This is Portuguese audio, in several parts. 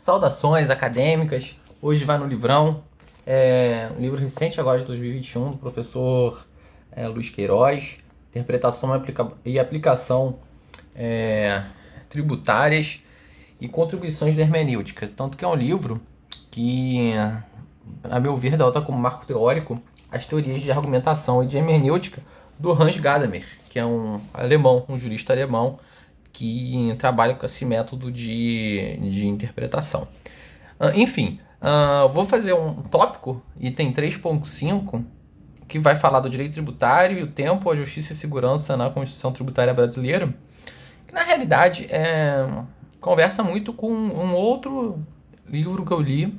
Saudações acadêmicas, hoje vai no livrão, um livro recente agora de 2021, do professor Luiz Queiroz, Interpretação e Aplicação Tributárias e Contribuições da Hermenêutica. Tanto que é um livro que, a meu ver, adota como marco teórico as teorias de argumentação e de hermenêutica do Hans Gadamer, que é um jurista alemão, que trabalha com esse método de interpretação. Enfim, vou fazer um tópico, item 3.5, que vai falar do direito tributário e o tempo, a justiça e a segurança na Constituição Tributária Brasileira, que na realidade conversa muito com um outro livro que eu li,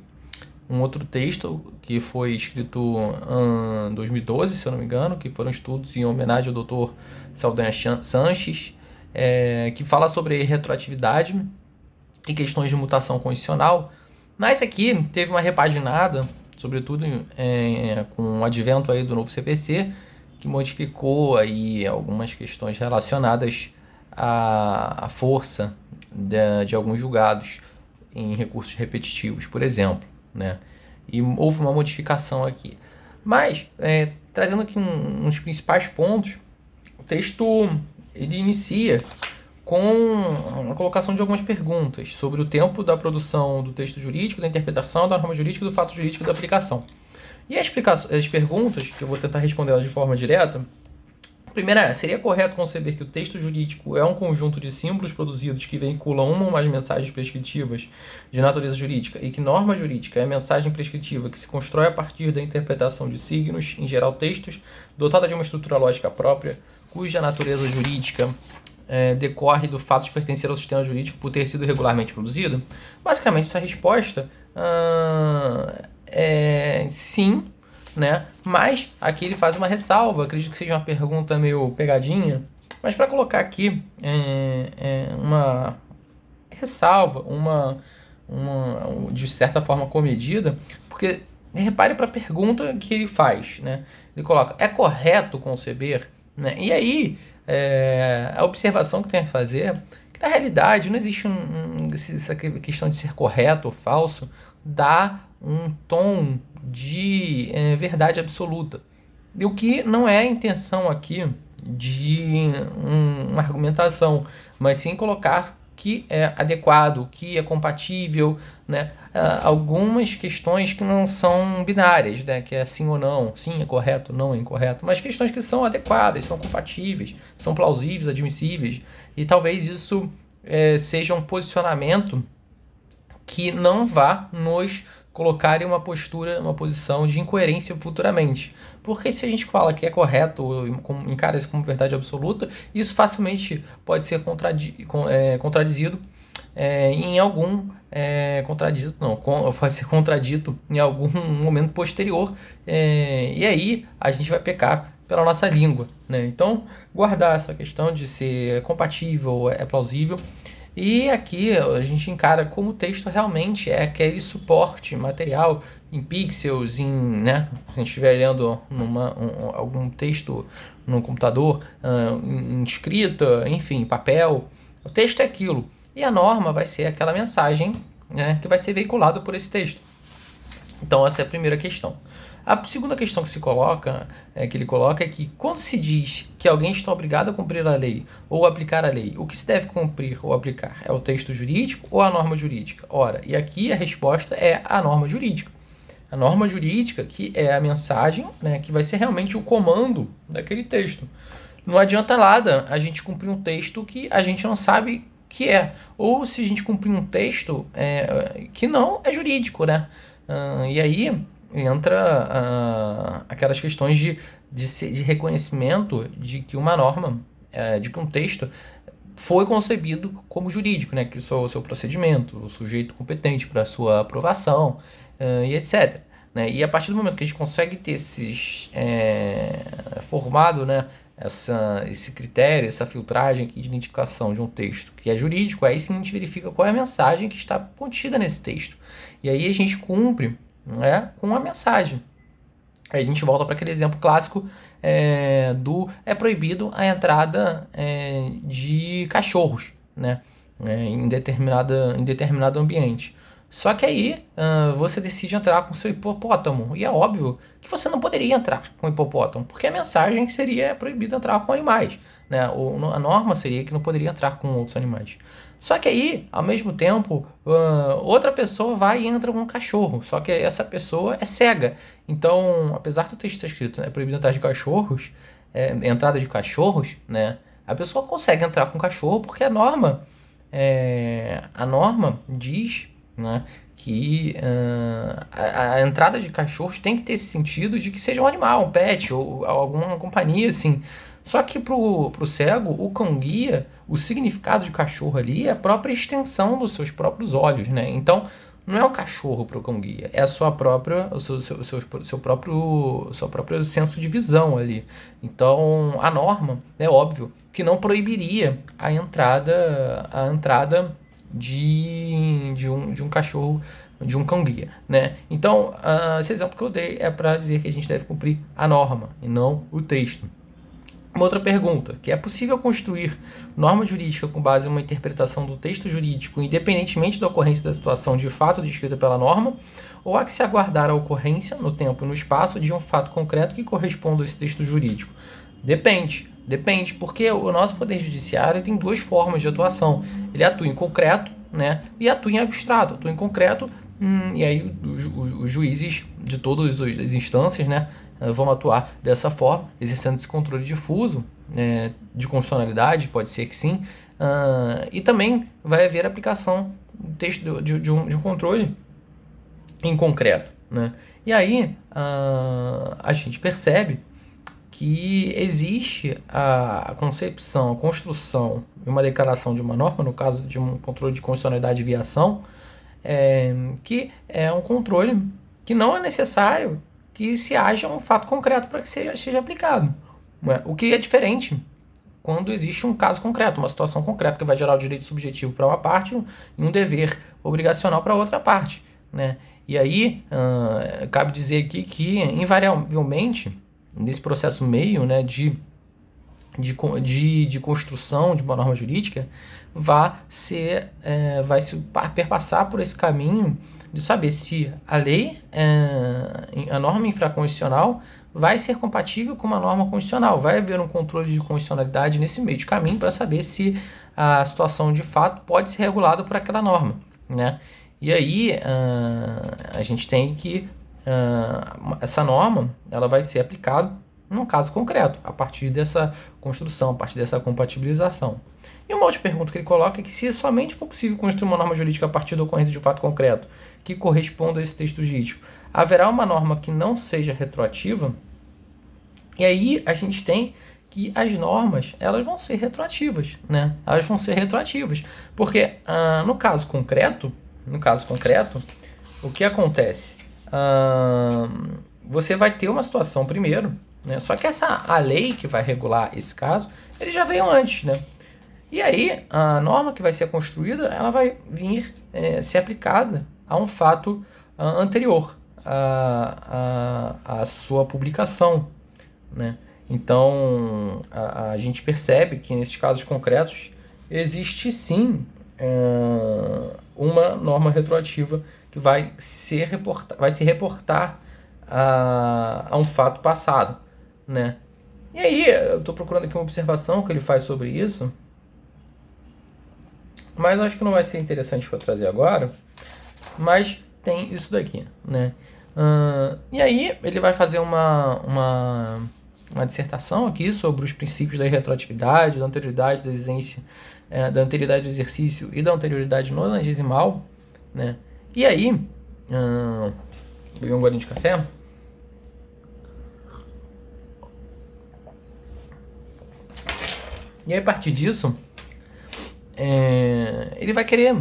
um outro texto que foi escrito em 2012, se eu não me engano, que foram estudos em homenagem ao Dr. Saldanha Sanches, que fala sobre retroatividade e questões de mutação constitucional. Mas aqui teve uma repaginada, sobretudo com o advento aí do novo CPC, que modificou aí algumas questões relacionadas à força de alguns julgados em recursos repetitivos, por exemplo, né? E houve uma modificação aqui. Mas, trazendo aqui uns principais pontos, o texto ele inicia com a colocação de algumas perguntas sobre o tempo da produção do texto jurídico, da interpretação, da norma jurídica, do fato jurídico e da aplicação. E as perguntas, que eu vou tentar responder elas de forma direta. A primeira é: seria correto conceber que o texto jurídico é um conjunto de símbolos produzidos que veiculam uma ou mais mensagens prescritivas de natureza jurídica e que norma jurídica é a mensagem prescritiva que se constrói a partir da interpretação de signos, em geral textos, dotada de uma estrutura lógica própria, cuja natureza jurídica decorre do fato de pertencer ao sistema jurídico por ter sido regularmente produzido? Basicamente, essa resposta é sim, né? Mas aqui ele faz uma ressalva, acredito que seja uma pergunta meio pegadinha, mas para colocar aqui uma ressalva, uma de certa forma comedida, porque repare para a pergunta que ele faz, né? Ele coloca: é correto conceber, né? E aí a observação que tem a fazer é que na realidade não existe essa questão de ser correto ou falso, dá um tom de verdade absoluta. E o que não é a intenção aqui de uma argumentação, mas sim colocar que é adequado, que é compatível, né? Algumas questões que não são binárias, né? Que é sim ou não, sim é correto, não é incorreto, mas questões que são adequadas, são compatíveis, são plausíveis, admissíveis, e talvez isso seja um posicionamento que não vá nos colocar em uma postura, uma posição de incoerência futuramente. Porque se a gente fala que é correto, encara isso como verdade absoluta, isso facilmente pode ser contradizido em algum pode ser contradito em algum momento posterior, e aí a gente vai pecar pela nossa língua, né? Então, guardar essa questão de ser compatível, é plausível. E aqui a gente encara como o texto realmente é aquele suporte material em pixels, né? Se a gente estiver lendo algum texto no computador, em escrita, enfim, papel, o texto é aquilo. E a norma vai ser aquela mensagem, né, que vai ser veiculada por esse texto. Então essa é a primeira questão. A segunda questão que ele coloca é que quando se diz que alguém está obrigado a cumprir a lei ou aplicar a lei, o que se deve cumprir ou aplicar? É o texto jurídico ou a norma jurídica? Ora, e aqui a resposta é a norma jurídica. A norma jurídica, que é a mensagem, né, que vai ser realmente o comando daquele texto. Não adianta nada a gente cumprir um texto que a gente não sabe que é. Ou se a gente cumprir um texto que não é jurídico, né? E aí entra aquelas questões de reconhecimento de que uma norma, de que um texto foi concebido como jurídico, né? Que o seu procedimento, o sujeito competente para sua aprovação, e etc. Né? E a partir do momento que a gente consegue ter formado, né, esse critério, essa filtragem aqui de identificação de um texto que é jurídico, aí sim a gente verifica qual é a mensagem que está contida nesse texto. E aí a gente cumpre, né, com a mensagem. Aí a gente volta para aquele exemplo clássico é proibido a entrada de cachorros, né, em determinado ambiente. Só que aí você decide entrar com seu hipopótamo. E é óbvio que você não poderia entrar com hipopótamo, porque a mensagem seria proibido entrar com animais, né? A norma seria que não poderia entrar com outros animais. Só que aí, ao mesmo tempo, outra pessoa vai e entra com um cachorro. Só que essa pessoa é cega. Então, apesar do texto estar escrito, né, proibido entrar de cachorros, entrada de cachorros, né? A pessoa consegue entrar com cachorro porque a norma diz, né, que a entrada de cachorros tem que ter esse sentido de que seja um animal, um pet ou alguma companhia assim. Só que pro cego, o cão-guia, o significado de cachorro ali é a própria extensão dos seus próprios olhos, né? Então, não é um cachorro pro cão-guia, é a sua própria, seu próprio senso de visão ali. Então, a norma, é óbvio, que não proibiria a entrada de um cachorro, de um cão-guia, né? Então, esse exemplo que eu dei é para dizer que a gente deve cumprir a norma e não o texto. Uma outra pergunta, que é possível construir norma jurídica com base em uma interpretação do texto jurídico, independentemente da ocorrência da situação de fato descrita pela norma, ou há que se aguardar a ocorrência, no tempo e no espaço, de um fato concreto que corresponda a esse texto jurídico? Depende, porque o nosso Poder Judiciário tem duas formas de atuação. Ele atua em concreto, né, e atua em abstrato. Atua em concreto, e aí os juízes de todas as instâncias, né, vão atuar dessa forma, exercendo esse controle difuso, de constitucionalidade, pode ser que sim, e também vai haver aplicação do texto de um controle em concreto, né? E aí a gente percebe que existe a concepção, a construção e uma declaração de uma norma, no caso de um controle de constitucionalidade via ação, que é um controle que não é necessário que se haja um fato concreto para que seja aplicado. O que é diferente quando existe um caso concreto, uma situação concreta que vai gerar o direito subjetivo para uma parte e um dever obrigacional para outra parte, né? E aí, cabe dizer aqui que, invariavelmente, nesse processo meio, né, de construção de uma norma jurídica, vai se perpassar por esse caminho de saber se a lei, a norma infraconstitucional, vai ser compatível com uma norma constitucional. Vai haver um controle de constitucionalidade nesse meio de caminho para saber se a situação de fato pode ser regulada por aquela norma, né? E aí a gente tem que essa norma ela vai ser aplicada num caso concreto, a partir dessa construção, a partir dessa compatibilização. E uma outra pergunta que ele coloca é que se somente for possível construir uma norma jurídica a partir da ocorrência de um fato concreto que corresponda a esse texto jurídico, haverá uma norma que não seja retroativa? E aí a gente tem que as normas elas vão ser retroativas, né? Elas vão ser retroativas, porque no caso concreto, o que acontece? Você vai ter uma situação primeiro, né? Só que a lei que vai regular esse caso, ele já veio antes, né? E aí, a norma que vai ser construída, ela vai vir ser aplicada a um fato anterior à sua publicação, né? Então, a gente percebe que nesses casos concretos existe sim uma norma retroativa que vai se reportar a um fato passado, né? E aí, eu estou procurando aqui uma observação que ele faz sobre isso, mas acho que não vai ser interessante para trazer agora, mas tem isso daqui, né? E aí, ele vai fazer uma dissertação aqui sobre os princípios da retroatividade, da anterioridade da exigência, da anterioridade do exercício e da anterioridade nonagesimal, né? E aí, beber um golinho de café. E aí, a partir disso, ele vai querer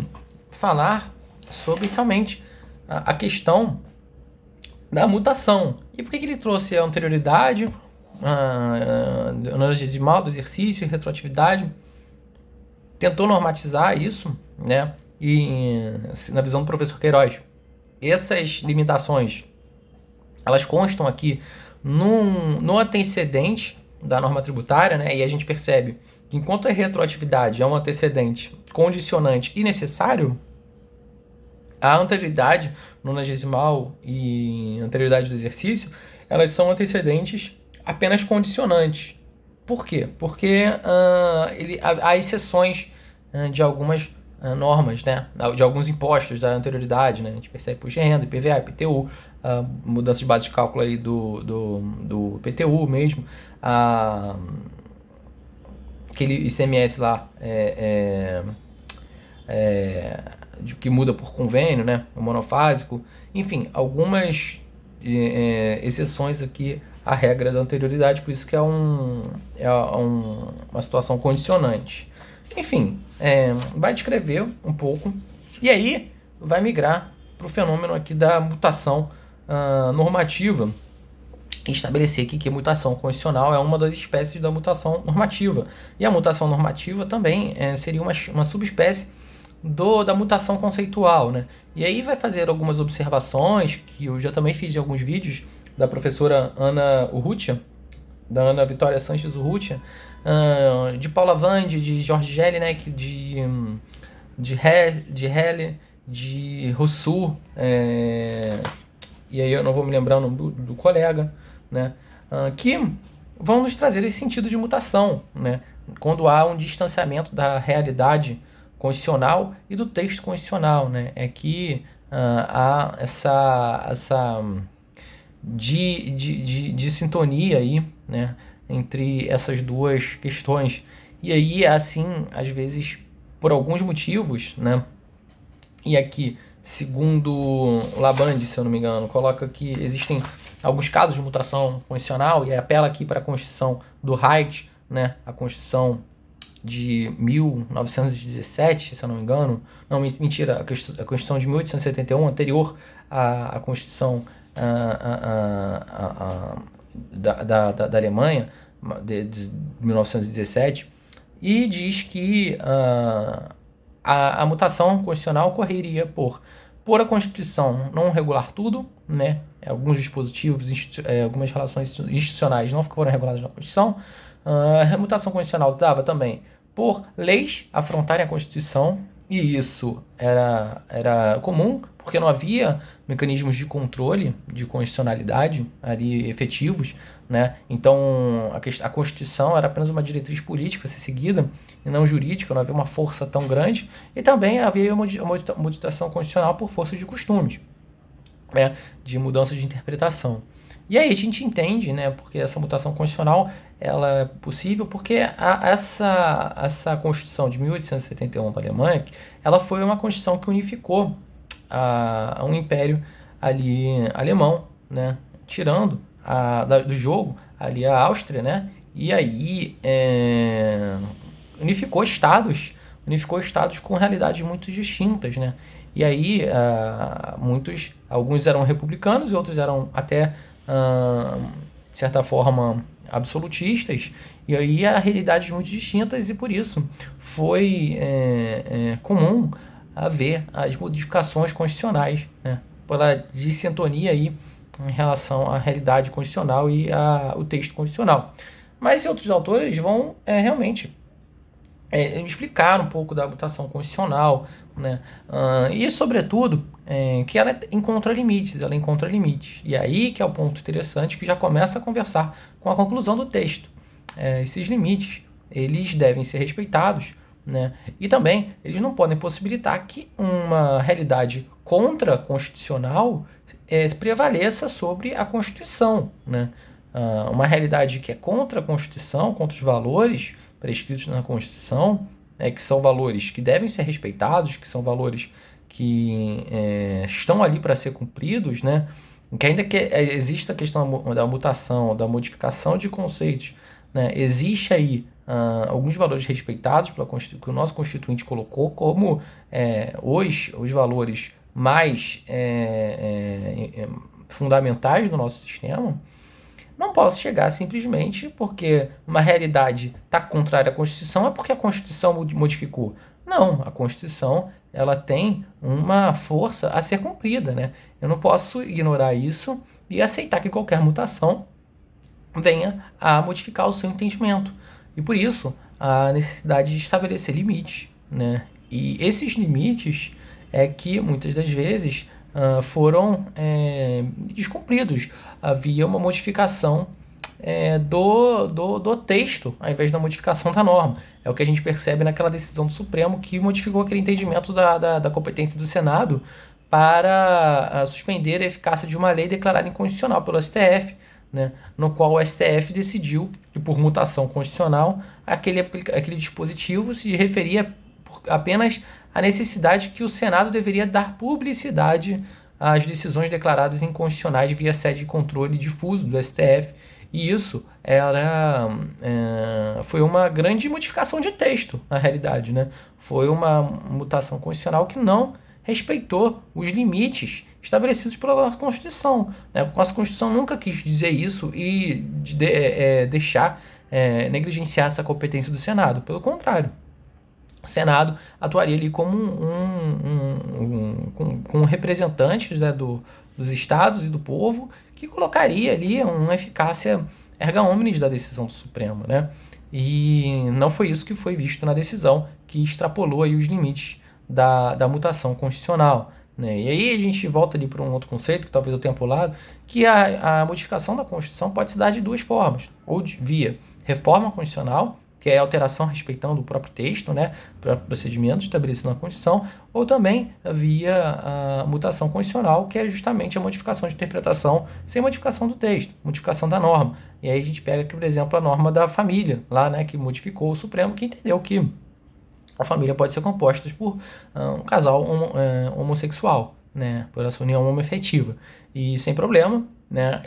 falar sobre realmente a questão da mutação. E por que ele trouxe a anterioridade, nonagesimal do exercício e retroatividade? Tentou normatizar isso, né? E na visão do professor Queiroz, essas limitações elas constam aqui no antecedente da norma tributária, né? E a gente percebe que enquanto a retroatividade é um antecedente condicionante e necessário, A anterioridade, nonagesimal e anterioridade do exercício, elas são antecedentes apenas condicionantes. Por quê? Porque há exceções de algumas normas, né? De alguns impostos da anterioridade, né? A gente percebe imposto de renda, IPVA, IPTU, mudança de base de cálculo aí do IPTU mesmo, aquele ICMS lá que muda por convênio, né? O monofásico, enfim, algumas exceções aqui à regra da anterioridade, por isso que é uma situação condicionante. Enfim, vai descrever um pouco e aí vai migrar para o fenômeno aqui da mutação normativa e estabelecer aqui que a mutação condicional é uma das espécies da mutação normativa. E a mutação normativa também seria uma subespécie da mutação conceitual, né? E aí vai fazer algumas observações que eu já também fiz em alguns vídeos da professora Ana Urrutia, da Ana Vitória Sanches Urrutia, de Paula Vande, de Jorge Gelli, né? De Helle, de Rousseau, e aí eu não vou me lembrar o nome do colega, né? Que vão nos trazer esse sentido de mutação, né? Quando há um distanciamento da realidade constitucional e do texto constitucional, né? É que há essa de sintonia aí, né? Entre essas duas questões. E aí, assim, às vezes, por alguns motivos, né? E aqui, segundo Labande, se eu não me engano, coloca que existem alguns casos de mutação constitucional e apela aqui para a Constituição do Reich, né? A Constituição de 1917, se eu não me engano. Não, mentira, a Constituição de 1871, anterior à Constituição da Alemanha, de 1917, e diz que a mutação constitucional ocorreria por a Constituição não regular tudo, né? Alguns dispositivos, algumas relações institucionais não foram reguladas na Constituição. A mutação constitucional dava também por leis afrontarem a Constituição, e isso era comum, porque não havia mecanismos de controle de constitucionalidade ali efetivos, né? Então a Constituição era apenas uma diretriz política a ser seguida e não jurídica, não havia uma força tão grande, e também havia uma modificação constitucional por força de costumes, né? De mudança de interpretação. E aí a gente entende, né, porque essa mutação constitucional ela é possível porque essa Constituição de 1871 da Alemanha, ela foi uma Constituição que unificou um império ali alemão, né, tirando do jogo ali a Áustria, né, e aí unificou estados com realidades muito distintas, né, e aí alguns eram republicanos e outros eram até de certa forma absolutistas, e aí há realidades muito distintas, e por isso foi comum haver as modificações constitucionais, né, pela dissintonia aí em relação à realidade constitucional e ao texto constitucional. Mas outros autores vão realmente explicar um pouco da mutação constitucional, né? E, sobretudo, que ela encontra limites. E aí que é o ponto interessante, que já começa a conversar com a conclusão do texto. Esses limites, eles devem ser respeitados, né? E também, eles não podem possibilitar que uma realidade contra-constitucional prevaleça sobre a Constituição, né? Uma realidade que é contra a Constituição, contra os valores prescritos na Constituição, que são valores que devem ser respeitados, que são valores que estão ali para ser cumpridos, né? Que ainda que exista a questão da mutação, da modificação de conceitos, né? Existe aí alguns valores respeitados que o nosso Constituinte colocou como os valores mais fundamentais do nosso sistema. Não posso chegar simplesmente porque uma realidade está contrária à Constituição, é porque a Constituição modificou. Não, a Constituição ela tem uma força a ser cumprida, né? Eu não posso ignorar isso e aceitar que qualquer mutação venha a modificar o seu entendimento. E por isso, a necessidade de estabelecer limites, né? E esses limites, é que muitas das vezes foram descumpridos. Havia uma modificação do texto, ao invés da modificação da norma. É o que a gente percebe naquela decisão do Supremo que modificou aquele entendimento da competência do Senado para suspender a eficácia de uma lei declarada inconstitucional pelo STF, né, no qual o STF decidiu que, por mutação constitucional, aquele dispositivo se referia apenas à necessidade que o Senado deveria dar publicidade às decisões declaradas inconstitucionais via sede de controle difuso do STF. E isso foi uma grande modificação de texto, na realidade, né? Foi uma mutação constitucional que não respeitou os limites estabelecidos pela nossa Constituição, né? A nossa Constituição nunca quis dizer isso e deixar negligenciar essa competência do Senado. Pelo contrário, o Senado atuaria ali como com representantes, né, dos estados e do povo, que colocaria ali uma eficácia erga omnes da decisão do Supremo, né? E não foi isso que foi visto na decisão, que extrapolou aí os limites da mutação constitucional, né? E aí a gente volta ali para um outro conceito, que talvez eu tenha pulado, que a modificação da Constituição pode se dar de duas formas, ou via reforma constitucional, que é alteração respeitando o próprio texto, né, o próprio procedimento estabelecido na Constituição, ou também via a mutação constitucional, que é justamente a modificação de interpretação sem modificação do texto, modificação da norma. E aí a gente pega aqui, por exemplo, a norma da família, lá, né, que modificou o Supremo, que entendeu que a família pode ser composta por um casal homossexual, né, por essa união homoafetiva. E sem problema, né,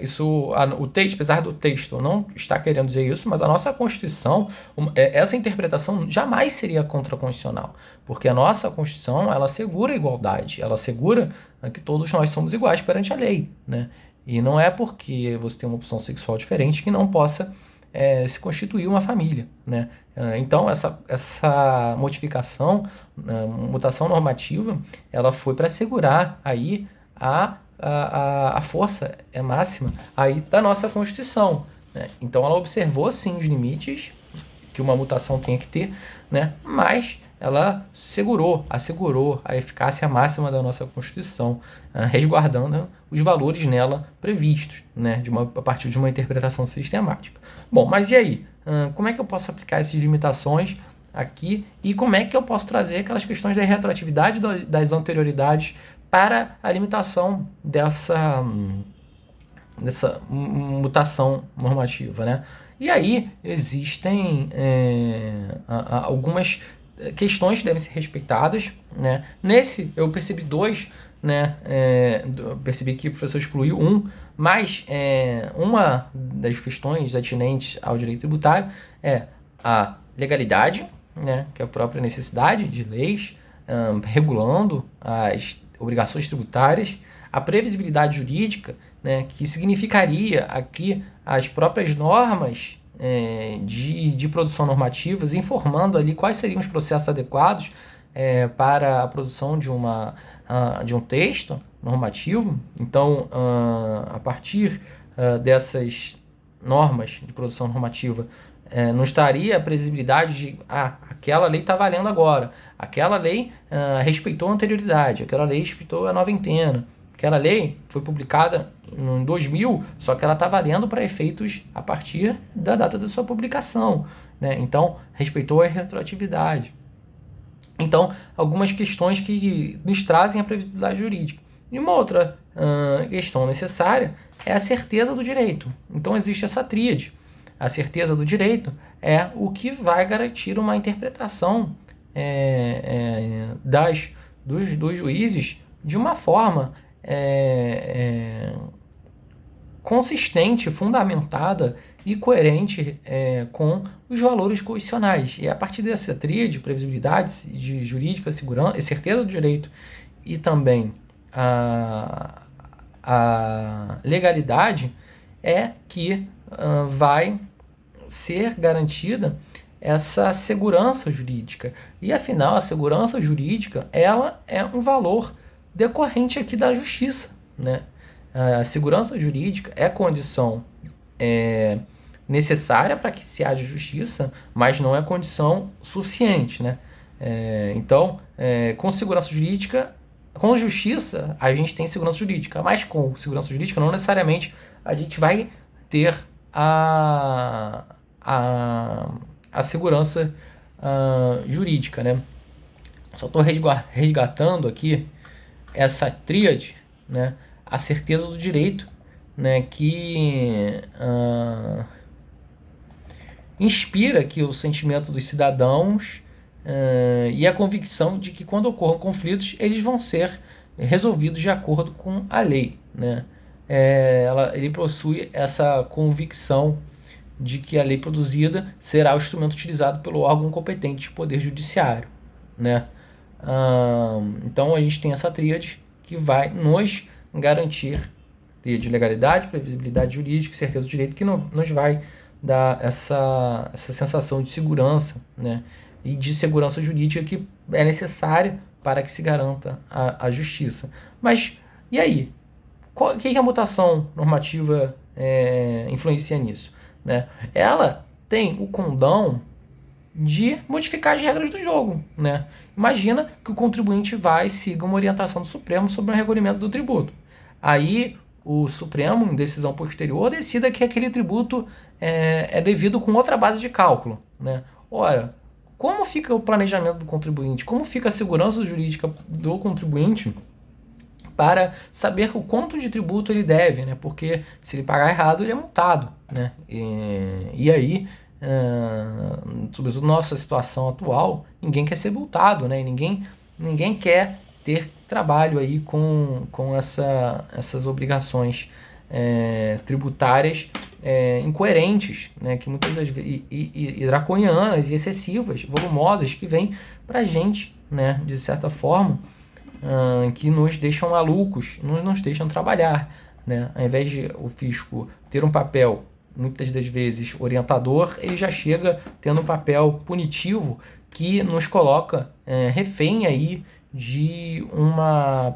o texto, apesar do texto não estar querendo dizer isso, mas a nossa Constituição, essa interpretação jamais seria contraconstitucional, porque a nossa Constituição, ela assegura a igualdade, ela assegura que todos nós somos iguais perante a lei, né, e não é porque você tem uma opção sexual diferente que não possa se constituir uma família, né? Então, essa modificação, mutação normativa, ela foi para assegurar aí a força máxima aí da nossa Constituição, né? Então, ela observou, sim, os limites que uma mutação tem que ter, né? Mas ela assegurou a eficácia máxima da nossa Constituição, resguardando os valores nela previstos, né, a partir de uma interpretação sistemática. Bom, mas e aí? Como é que eu posso aplicar essas limitações aqui e como é que eu posso trazer aquelas questões da retroatividade das anterioridades para a limitação dessa mutação normativa, né? E aí existem algumas questões que devem ser respeitadas, né? Nesse eu percebi dois, né? Eu percebi que o professor excluiu um, mas uma das questões atinentes ao direito tributário é a legalidade, né? Que é a própria necessidade de leis regulando as obrigações tributárias, a previsibilidade jurídica, né? Que significaria aqui as próprias normas de produção normativas, informando ali quais seriam os processos adequados para a produção de um texto normativo. Então, a partir dessas normas de produção normativa, não estaria a previsibilidade de aquela lei está valendo agora, aquela lei respeitou a anterioridade, aquela lei respeitou a noventena, aquela lei foi publicada em 2000, só que ela está valendo para efeitos a partir da data da sua publicação, né? Então, respeitou a retroatividade. Então, algumas questões que nos trazem a previsibilidade jurídica. E uma outra questão necessária é a certeza do direito. Então, existe essa tríade. A certeza do direito é o que vai garantir uma interpretação dos juízes de uma forma consistente, fundamentada e coerente com os valores constitucionais. E a partir dessa tríade, previsibilidade de jurídica, segurança, certeza do direito e também a legalidade, é que vai ser garantida essa segurança jurídica. E afinal, a segurança jurídica, ela é um valor decorrente aqui da justiça, né? A segurança jurídica é condição necessária para que se haja justiça, mas não é condição suficiente, né? Então, com segurança jurídica, Com justiça, a gente tem segurança jurídica, mas com segurança jurídica não necessariamente a gente vai ter a, a segurança jurídica, né? Só estou resgatando aqui essa tríade, né? A certeza do direito, né? Que inspira aqui o sentimento dos cidadãos e a convicção de que quando ocorram conflitos, eles vão ser resolvidos de acordo com a lei, né? Ele possui essa convicção de que a lei produzida será o instrumento utilizado pelo órgão competente de poder judiciário, né? Então a gente tem essa tríade que vai nos garantir de legalidade, previsibilidade jurídica e certeza do direito, que nos vai dar essa sensação de segurança, né? E de segurança jurídica que é necessária para que se garanta a justiça. Mas, e aí? O que a mutação normativa influencia nisso, né? Ela tem o condão de modificar as regras do jogo, né? Imagina que o contribuinte vai seguir uma orientação do Supremo sobre o recolhimento do tributo. Aí o Supremo, em decisão posterior, decida que aquele tributo é devido com outra base de cálculo, né? Ora, como fica o planejamento do contribuinte? Como fica a segurança jurídica do contribuinte para saber o quanto de tributo ele deve, né? Porque se ele pagar errado, ele é multado, né? E aí, sobretudo na nossa situação atual, ninguém quer ser multado, né? Ninguém quer ter trabalho aí com essas obrigações tributárias incoerentes, né? Que muitas das vezes e draconianas e excessivas, volumosas, que vêm para a gente, né? De certa forma, que nos deixam malucos, não nos deixam trabalhar, né? Ao invés de o fisco ter um papel, muitas das vezes, orientador, ele já chega tendo um papel punitivo que nos coloca refém aí de uma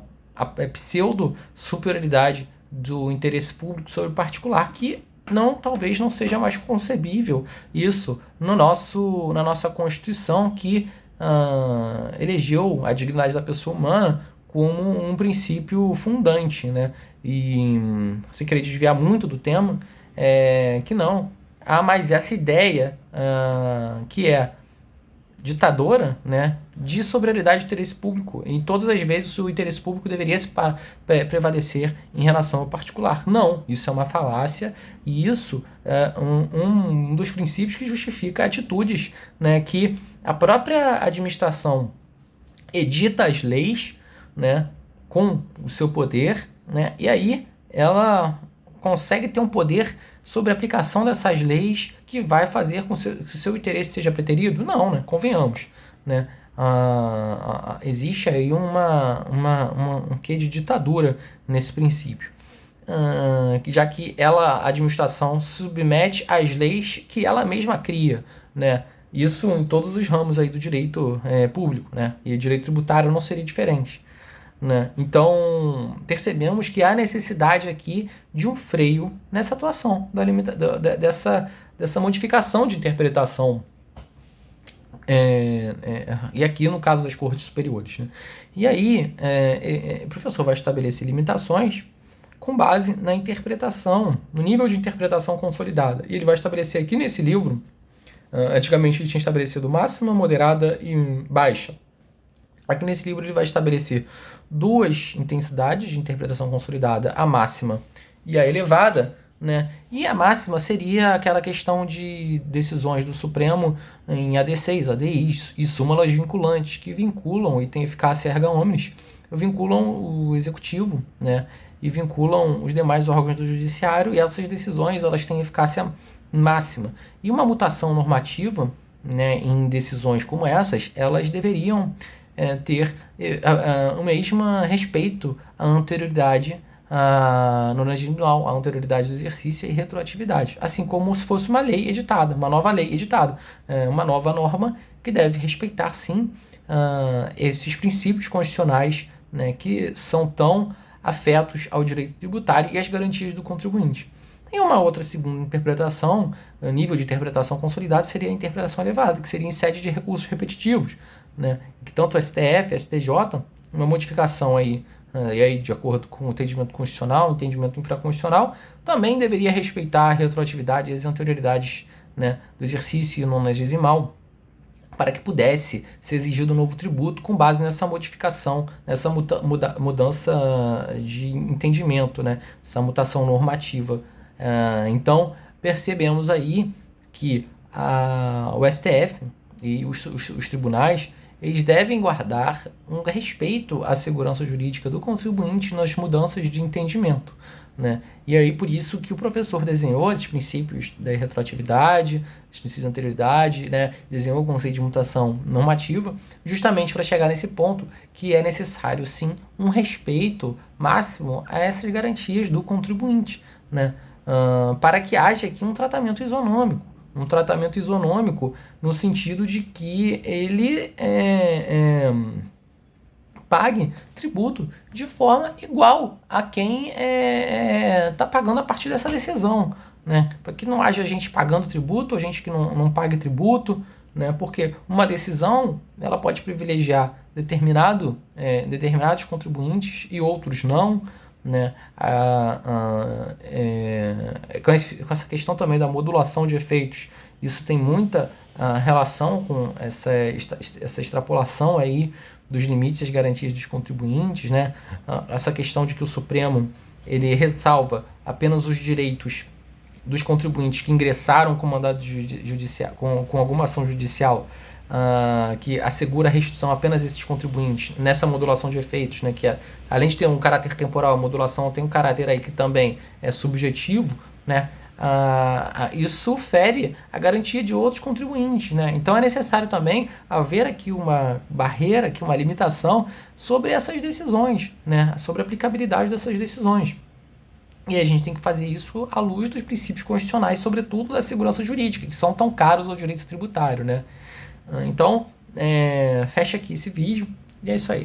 pseudo-superioridade do interesse público sobre o particular, que talvez não seja mais concebível isso na nossa Constituição, que elegeu a dignidade da pessoa humana como um princípio fundante, né? E se querer desviar muito do tema, que não. Há mais essa ideia que é ditadora, né, de soberioridade do interesse público. Em todas as vezes o interesse público deveria prevalecer em relação ao particular. Não, isso é uma falácia e isso é um dos princípios que justifica atitudes, né, que a própria administração edita as leis, né, com o seu poder, né, e aí ela consegue ter um poder sobre a aplicação dessas leis que vai fazer com que o seu interesse seja preterido? Não, né? Convenhamos, né? Existe aí um quê de ditadura nesse princípio. Já que a administração submete às leis que ela mesma cria, né? Isso em todos os ramos aí do direito público, né? E o direito tributário não seria diferente, né? Então, percebemos que há necessidade aqui de um freio nessa atuação, dessa modificação de interpretação. E aqui no caso das cortes superiores, né? E aí, o professor vai estabelecer limitações com base na interpretação, no nível de interpretação consolidada. E ele vai estabelecer aqui nesse livro, antigamente ele tinha estabelecido máxima, moderada e baixa. Aqui nesse livro ele vai estabelecer duas intensidades de interpretação consolidada, a máxima e a elevada, né? E a máxima seria aquela questão de decisões do Supremo em AD6, ADIs e súmulas vinculantes, que vinculam e têm eficácia erga omnes, vinculam o executivo, né? E vinculam os demais órgãos do judiciário, e essas decisões elas têm eficácia máxima. E uma mutação normativa, né, em decisões como essas, elas deveriam ter o mesmo respeito à anterioridade no individual, à anterioridade do exercício e retroatividade, assim como se fosse uma lei editada, uma nova lei editada, uma nova norma que deve respeitar, sim, esses princípios constitucionais, né, que são tão afetos ao direito tributário e às garantias do contribuinte. E uma outra segunda interpretação, nível de interpretação consolidado, seria a interpretação elevada, que seria em sede de recursos repetitivos, né? Que tanto o STF, STJ, uma modificação aí, e aí de acordo com o entendimento constitucional, o entendimento infraconstitucional, também deveria respeitar a retroatividade e as anterioridades, né, do exercício nonagezimal, para que pudesse ser exigido um novo tributo com base nessa modificação, nessa mudança de entendimento, né? Essa mutação normativa. Então, percebemos aí que o STF e os tribunais, eles devem guardar um respeito à segurança jurídica do contribuinte nas mudanças de entendimento, né? E aí por isso que o professor desenhou esses princípios da retroatividade, os princípios de anterioridade, né? Desenhou o conceito de mutação normativa, justamente para chegar nesse ponto que é necessário sim um respeito máximo a essas garantias do contribuinte, né? Para que haja aqui um tratamento isonômico. Um tratamento isonômico no sentido de que ele pague tributo de forma igual a quem está pagando a partir dessa decisão, né? Para que não haja gente pagando tributo, a gente que não pague tributo, né? Porque uma decisão ela pode privilegiar determinados contribuintes e outros não, né? Com essa questão também da modulação de efeitos, isso tem muita relação com essa extrapolação aí dos limites e as garantias dos contribuintes, né? Essa questão de que o Supremo ele ressalva apenas os direitos dos contribuintes que ingressaram com mandado judicial, com alguma ação judicial, que assegura a restituição apenas desses contribuintes nessa modulação de efeitos, né? Que além de ter um caráter temporal, a modulação tem um caráter aí que também é subjetivo, né? Isso fere a garantia de outros contribuintes, né? Então é necessário também haver aqui uma barreira, aqui uma limitação sobre essas decisões, né? Sobre a aplicabilidade dessas decisões. E a gente tem que fazer isso à luz dos princípios constitucionais, sobretudo da segurança jurídica, que são tão caros ao direito tributário, né? Então, fecha aqui esse vídeo e é isso aí.